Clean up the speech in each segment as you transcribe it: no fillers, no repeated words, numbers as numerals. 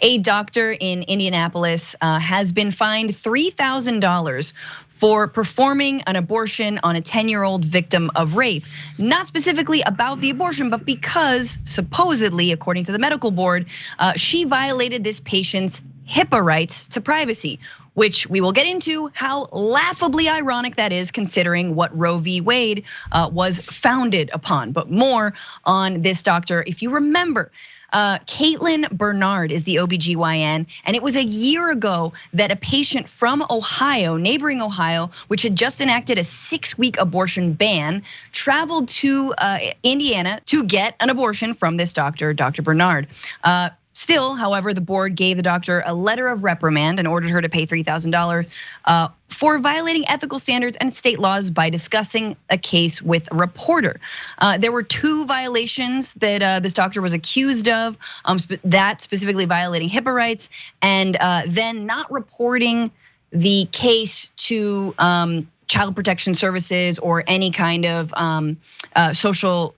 A doctor in Indianapolis has been fined $3,000 for performing an abortion on a 10-year-old victim of rape. Not specifically about the abortion, but because supposedly, according to the medical board, she violated this patient's HIPAA rights to privacy, which we will get into how laughably ironic that is considering what Roe v. Wade was founded upon. But more on this doctor. If you remember, Caitlin Bernard is the OBGYN, and it was a year ago that a patient from Ohio, neighboring Ohio, which had just enacted a 6-week abortion ban, traveled to Indiana to get an abortion from this doctor, Dr. Bernard. Still, however, the board gave the doctor a letter of reprimand and ordered her to pay $3,000 for violating ethical standards and state laws by discussing a case with a reporter. There were 2 violations that this doctor was accused of, that specifically violating HIPAA rights, and then not reporting the case to Child Protection Services or any kind of social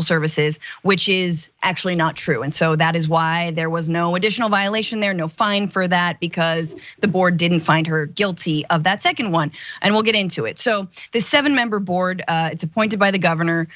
services, which is actually not true. And so that is why there was no additional violation there, no fine for that, because the board didn't find her guilty of that second one. And we'll get into it. So the 7-member board, it's appointed by the governor,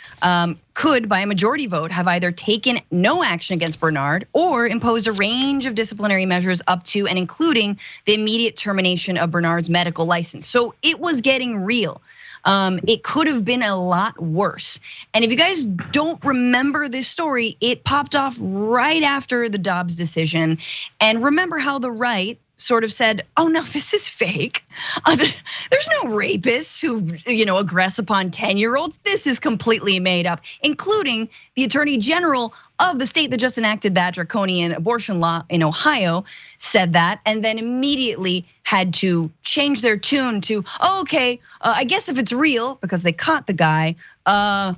could by a majority vote have either taken no action against Bernard or imposed a range of disciplinary measures up to and including the immediate termination of Bernard's medical license. So it was getting real. It could have been a lot worse. And if you guys don't remember this story, it popped off right after the Dobbs decision. And remember how the right sort of said, oh no, this is fake. There's no rapists who aggress upon 10-year-olds. This is completely made up, including the attorney general of the state that just enacted that draconian abortion law in Ohio said that, and then immediately had to change their tune to, okay, I guess if it's real, because they caught the guy, he's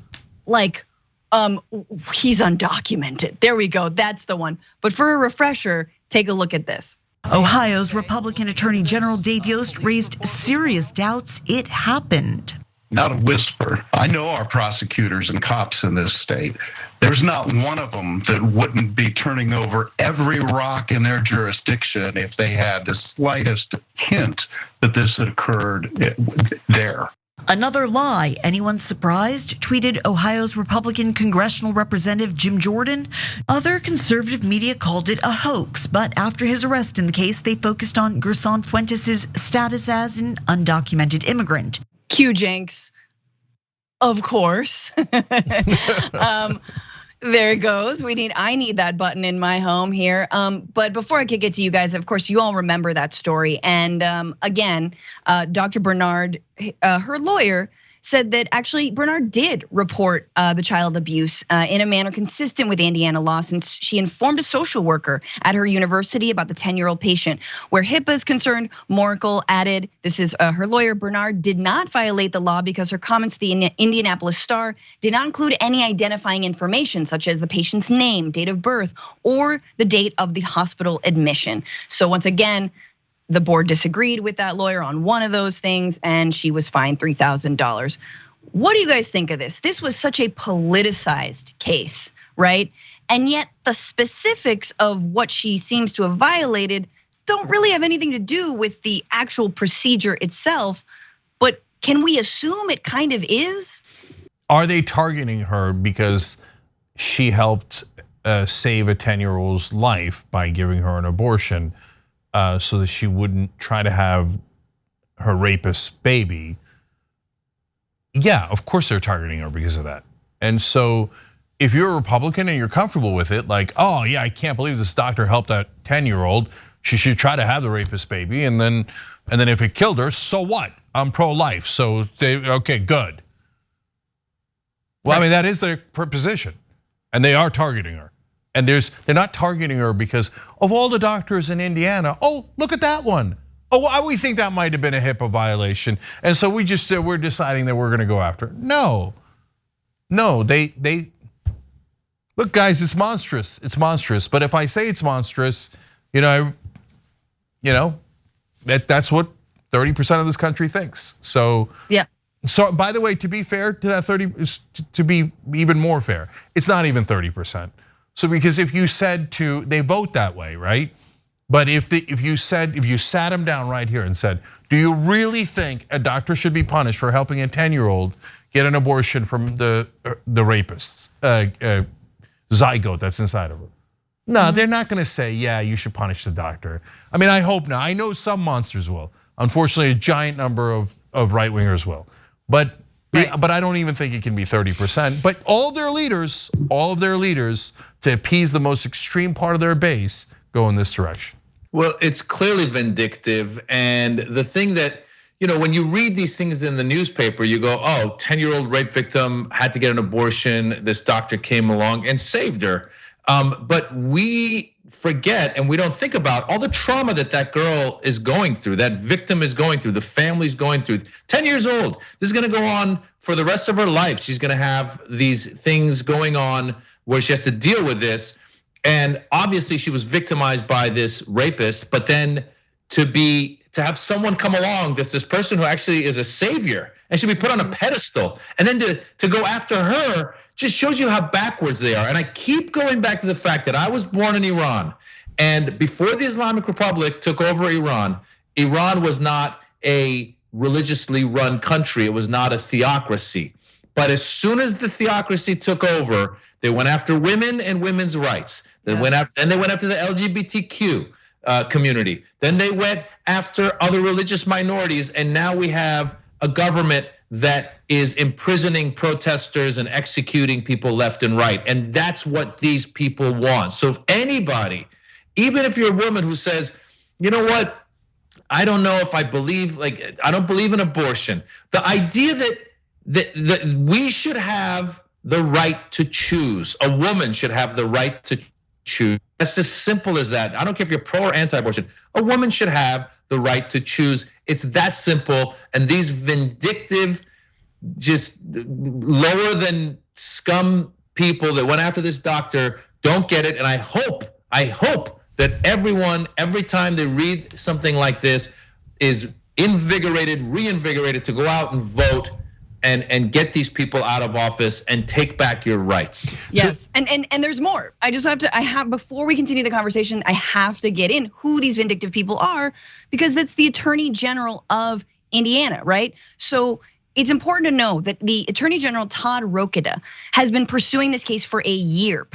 undocumented. There we go, that's the one. But for a refresher, take a look at this. Ohio's Republican Attorney General Dave Yost raised serious doubts it happened. Not a whisper. I know our prosecutors and cops in this state. There's not one of them that wouldn't be turning over every rock in their jurisdiction if they had the slightest hint that this had occurred there. Another lie. Anyone surprised? Tweeted Ohio's Republican congressional representative Jim Jordan. Other conservative media called it a hoax, but after his arrest in the case, they focused on Gerson Fuentes' status as an undocumented immigrant. Q Jenks, of course. There it goes. I need that button in my home here. But before I could get to you guys, of course, you all remember that story. And again, Dr. Bernard, her lawyer, said that actually Bernard did report the child abuse in a manner consistent with Indiana law, since she informed a social worker at her university about the 10-year-old patient. Where HIPAA is concerned, Moracle added, this is her lawyer, Bernard did not violate the law because her comments to the Indianapolis Star did not include any identifying information such as the patient's name, date of birth, or the date of the hospital admission. So once again, the board disagreed with that lawyer on one of those things, and she was fined $3,000. What do you guys think of this? This was such a politicized case, right? And yet the specifics of what she seems to have violated don't really have anything to do with the actual procedure itself, but can we assume it kind of is? Are they targeting her because she helped save a 10-year-old's life by giving her an abortion? So that she wouldn't try to have her rapist baby. Yeah, of course they're targeting her because of that. And so if you're a Republican and you're comfortable with it, like, oh yeah, I can't believe this doctor helped that 10-year-old. She should try to have the rapist baby, and then if it killed her, so what? I'm pro-life, so okay, good. Well, I mean, that is their position, and they are targeting her. And they're not targeting her because of all the doctors in Indiana. Oh, look at that one. Oh, we think that might have been a HIPAA violation, and so we're deciding that we're going to go after her. No, they look, guys. It's monstrous. It's monstrous. But if I say it's monstrous, that's what 30% of this country thinks. So yeah. So by the way, to be fair to that 30, to be even more fair, it's not even 30%. So because if you said they vote that way, right? But if you sat them down right here and said, do you really think a doctor should be punished for helping a 10-year-old get an abortion from the rapist's zygote that's inside of her? No, they're not gonna say, yeah, you should punish the doctor. I mean, I hope not. I know some monsters will. Unfortunately, a giant number of right-wingers will. But I don't even think it can be 30%. But all of their leaders, to appease the most extreme part of their base, go in this direction. Well, it's clearly vindictive. And the thing that, when you read these things in the newspaper, you go, oh, 10-year-old rape victim had to get an abortion. This doctor came along and saved her. But we forget and we don't think about all the trauma that girl is going through, that victim is going through, the family's going through. 10 years old, this is gonna go on for the rest of her life. She's gonna have these things going on where she has to deal with this. And obviously she was victimized by this rapist, but then to have someone come along, this person who actually is a savior and should be put on a pedestal, and then to go after her just shows you how backwards they are. And I keep going back to the fact that I was born in Iran, and before the Islamic Republic took over Iran, Iran was not a religiously run country. It was not a theocracy. But as soon as the theocracy took over, they went after women and women's rights. They went after the LGBTQ community. Then they went after other religious minorities, and now we have a government that is imprisoning protesters and executing people left and right. And that's what these people want. So if anybody, even if you're a woman who says, you know what, I don't know if I believe, I don't believe in abortion. The idea that we should have the right to choose, a woman should have the right to choose. That's as simple as that. I don't care if you're pro or anti-abortion. A woman should have the right to choose. It's that simple. And these vindictive, just lower than scum people that went after this doctor don't get it. And I hope that everyone, every time they read something like this, is reinvigorated to go out and vote and get these people out of office and take back your rights. Yes, and there's more. Before we continue the conversation, I have to get in who these vindictive people are, because that's the Attorney General of Indiana, right? So it's important to know that the Attorney General, Todd Rokita, has been pursuing this case for a year.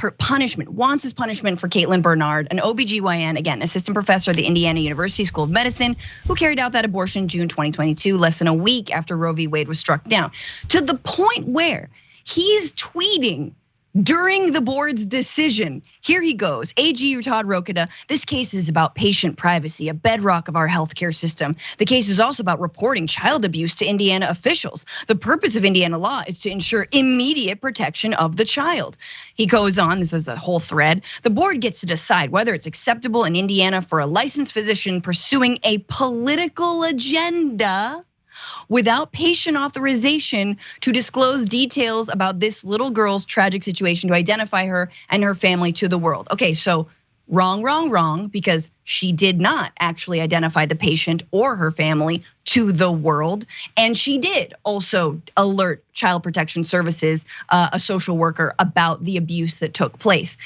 Wants his punishment for Caitlin Bernard, an OBGYN, again, assistant professor at the Indiana University School of Medicine, who carried out that abortion June 2022, less than a week after Roe v. Wade was struck down. To the point where he's tweeting during the board's decision. Here he goes, AG Todd Rokita, this case is about patient privacy, a bedrock of our healthcare system. The case is also about reporting child abuse to Indiana officials. The purpose of Indiana law is to ensure immediate protection of the child. He goes on, this is a whole thread. The board gets to decide whether it's acceptable in Indiana for a licensed physician pursuing a political agenda without patient authorization to disclose details about this little girl's tragic situation, to identify her and her family to the world. Okay, so wrong, because she did not actually identify the patient or her family to the world. And she did also alert Child Protection Services, a social worker, about the abuse that took place.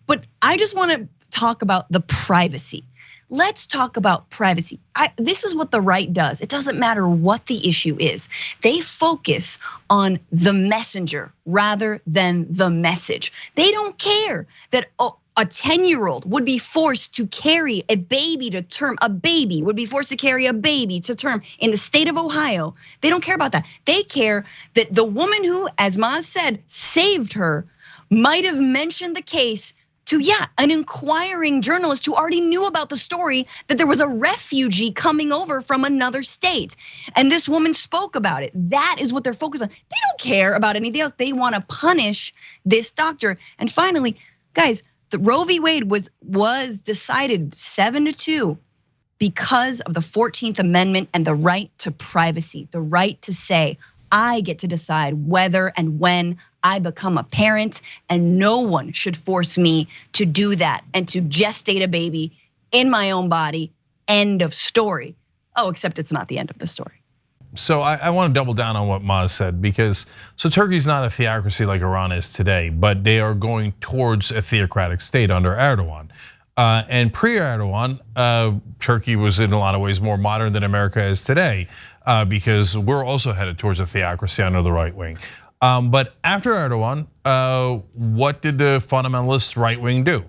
But I just wanna talk about the privacy. Let's talk about privacy. This is what the right does. It doesn't matter what the issue is. They focus on the messenger rather than the message. They don't care that a 10-year-old would be forced to carry a baby to term. A baby would be forced to carry a baby to term in the state of Ohio. They don't care about that. They care that the woman who, as Maz said, saved her might have mentioned the case to, an inquiring journalist who already knew about the story, that there was a refugee coming over from another state. And this woman spoke about it. That is what they're focused on. They don't care about anything else. They wanna punish this doctor. And finally, guys, the Roe v. Wade was decided 7-2 because of the 14th Amendment and the right to privacy, the right to say, I get to decide whether and when I become a parent, and no one should force me to do that and to gestate a baby in my own body. End of story. Oh, except it's not the end of the story. So I want to double down on what Maz said, because so Turkey's not a theocracy like Iran is today, but they are going towards a theocratic state under Erdogan. And pre-Erdogan, Turkey was in a lot of ways more modern than America is today, because we're also headed towards a theocracy under the right wing. But after Erdogan, what did the fundamentalist right wing do?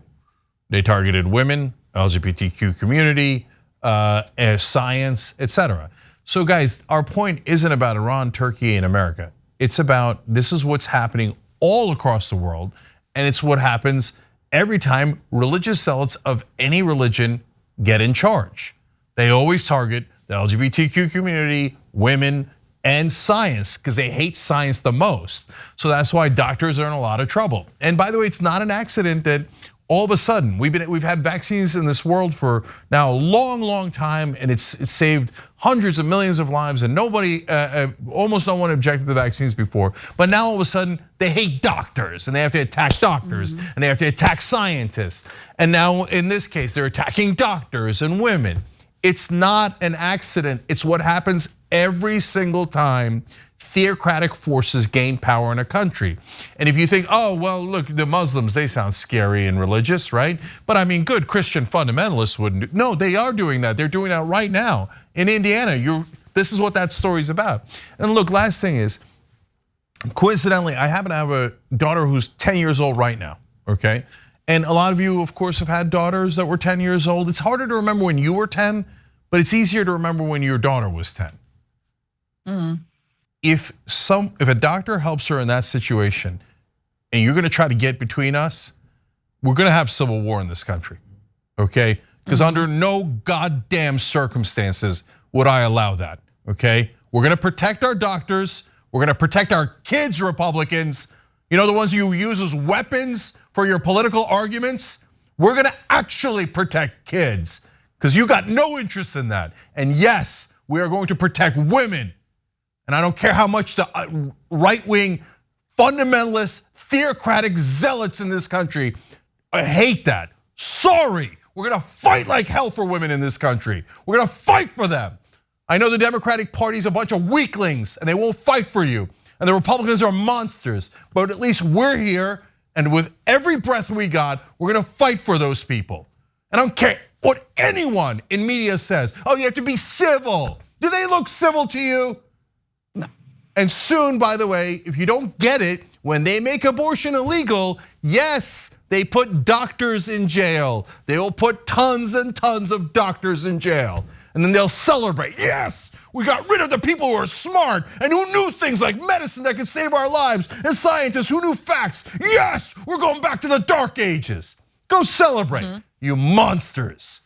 They targeted women, LGBTQ community, science, etc. So guys, our point isn't about Iran, Turkey, and America. It's about, this is what's happening all across the world, and it's what happens every time religious zealots of any religion get in charge. They always target the LGBTQ community, women, and science, because they hate science the most. So that's why doctors are in a lot of trouble. And by the way, it's not an accident that all of a sudden we've had vaccines in this world for now a long, long time, and it's saved hundreds of millions of lives, and nobody, almost no one objected to vaccines before. But now all of a sudden they hate doctors, and they have to attack doctors, and they have to attack scientists. And now in this case, they're attacking doctors and women. It's not an accident. It's what happens every single time theocratic forces gain power in a country. And if you think, oh, well, look, the Muslims, they sound scary and religious, right? But I mean, good Christian fundamentalists wouldn't. No, they are doing that. They're doing that right now in Indiana. This is what that story's about. And look, last thing is, coincidentally, I happen to have a daughter who's 10 years old right now, okay? And a lot of you, of course, have had daughters that were 10 years old. It's harder to remember when you were 10, but it's easier to remember when your daughter was 10. If a doctor helps her in that situation, and you're gonna try to get between us, we're gonna have civil war in this country, okay? Because under no goddamn circumstances would I allow that, okay? We're gonna protect our doctors, we're gonna protect our kids, Republicans, you know, the ones you use as weapons for your political arguments. We're gonna actually protect kids, because you got no interest in that. And yes, we are going to protect women. And I don't care how much the right-wing fundamentalist theocratic zealots in this country hate that. Sorry, we're gonna fight like hell for women in this country. We're gonna fight for them. I know the Democratic Party's a bunch of weaklings and they won't fight for you. And the Republicans are monsters, but at least we're here, and with every breath we got, we're gonna fight for those people. And I don't care what anyone in media says. Oh, you have to be civil. Do they look civil to you? No. And soon, by the way, if you don't get it, when they make abortion illegal, yes, they put doctors in jail. They will put tons and tons of doctors in jail. And then they'll celebrate, yes, we got rid of the people who are smart and who knew things like medicine that could save our lives, and scientists who knew facts. Yes, we're going back to the dark ages. Go celebrate, you monsters.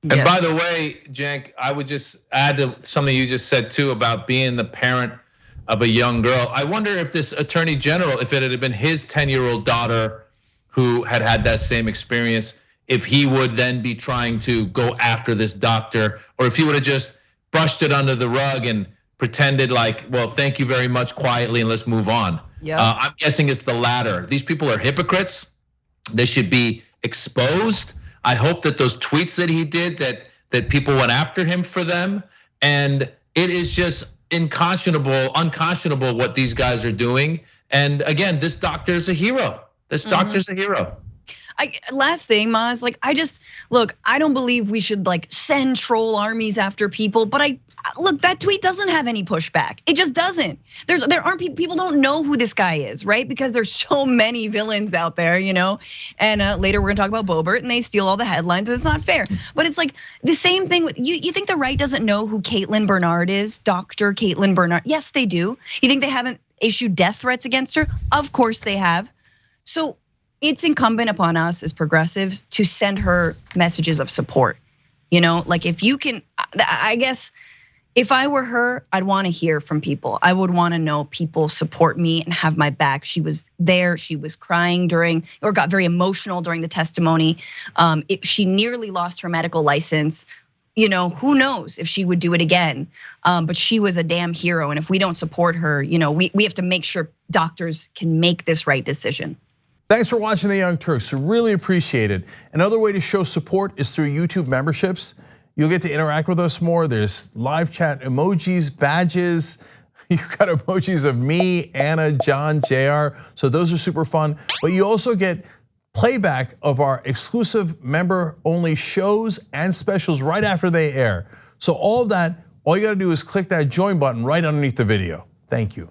Yes. And by the way, Cenk, I would just add to something you just said too about being the parent of a young girl. I wonder if this attorney general, if it had been his 10-year-old daughter who had had that same experience, if he would then be trying to go after this doctor, or if he would have just brushed it under the rug and pretended like, well, thank you very much quietly and let's move on. Yeah. I'm guessing it's the latter. These people are hypocrites. They should be exposed. I hope that those tweets that he did, that people went after him for them. And it is just unconscionable what these guys are doing. And again, this doctor is a hero. This doctor's a hero. Last thing, Maz, like look, I don't believe we should like send troll armies after people, but look, that tweet doesn't have any pushback. It just doesn't. There aren't people don't know who this guy is, right? Because there's so many villains out there, you know. And later we're gonna talk about Boebert, and they steal all the headlines, and it's not fair. But it's like the same thing with you think the right doesn't know who Caitlin Bernard is, Dr. Caitlin Bernard? Yes, they do. You think they haven't issued death threats against her? Of course they have. So it's incumbent upon us as progressives to send her messages of support. You know, like if you can, I guess if I were her, I'd want to hear from people. I would want to know people support me and have my back. She was there, she was crying or got very emotional during the testimony. She nearly lost her medical license. You know, who knows if she would do it again. But she was a damn hero. And if we don't support her, you know, we have to make sure doctors can make this right decision. Thanks for watching The Young Turks, really appreciate it. Another way to show support is through YouTube memberships. You'll get to interact with us more. There's live chat emojis, badges. You've got emojis of me, Anna, John, JR. So those are super fun. But you also get playback of our exclusive member-only shows and specials right after they air. So all of that, all you gotta do is click that join button right underneath the video. Thank you.